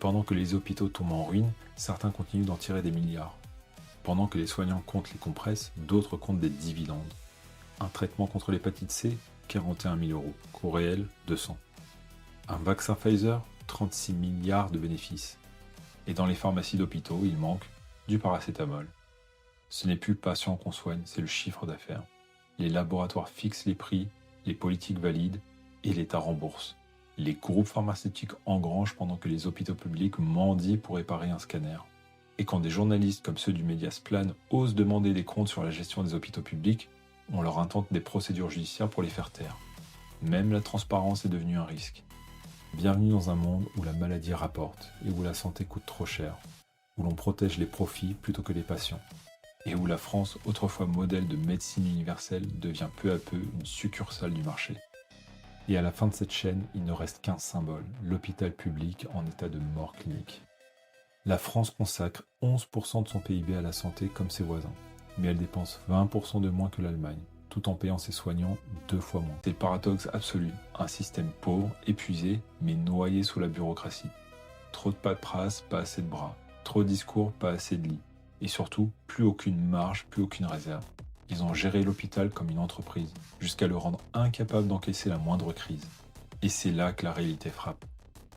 pendant que les hôpitaux tombent en ruine, certains continuent d'en tirer des milliards. Pendant que les soignants comptent les compresses, d'autres comptent des dividendes. Un traitement contre l'hépatite C, 41 000 euros. Coût réel, 200. Un vaccin Pfizer, 36 milliards de bénéfices. Et dans les pharmacies d'hôpitaux, il manque du paracétamol. Ce n'est plus le patient qu'on soigne, c'est le chiffre d'affaires. Les laboratoires fixent les prix, les politiques valident et l'État rembourse. Les groupes pharmaceutiques engrangent pendant que les hôpitaux publics mendient pour réparer un scanner. Et quand des journalistes comme ceux du Mediasplan osent demander des comptes sur la gestion des hôpitaux publics, on leur intente des procédures judiciaires pour les faire taire. Même la transparence est devenue un risque. Bienvenue dans un monde où la maladie rapporte et où la santé coûte trop cher, où l'on protège les profits plutôt que les patients, et où la France, autrefois modèle de médecine universelle, devient peu à peu une succursale du marché. Et à la fin de cette chaîne, il ne reste qu'un symbole, l'hôpital public en état de mort clinique. La France consacre 11% de son PIB à la santé comme ses voisins, mais elle dépense 20% de moins que l'Allemagne, tout en payant ses soignants 2 fois moins. C'est le paradoxe absolu, un système pauvre, épuisé, mais noyé sous la bureaucratie. Trop de paperasse, pas assez de bras. Trop de discours, pas assez de lits. Et surtout, plus aucune marge, plus aucune réserve. Ils ont géré l'hôpital comme une entreprise, jusqu'à le rendre incapable d'encaisser la moindre crise. Et c'est là que la réalité frappe.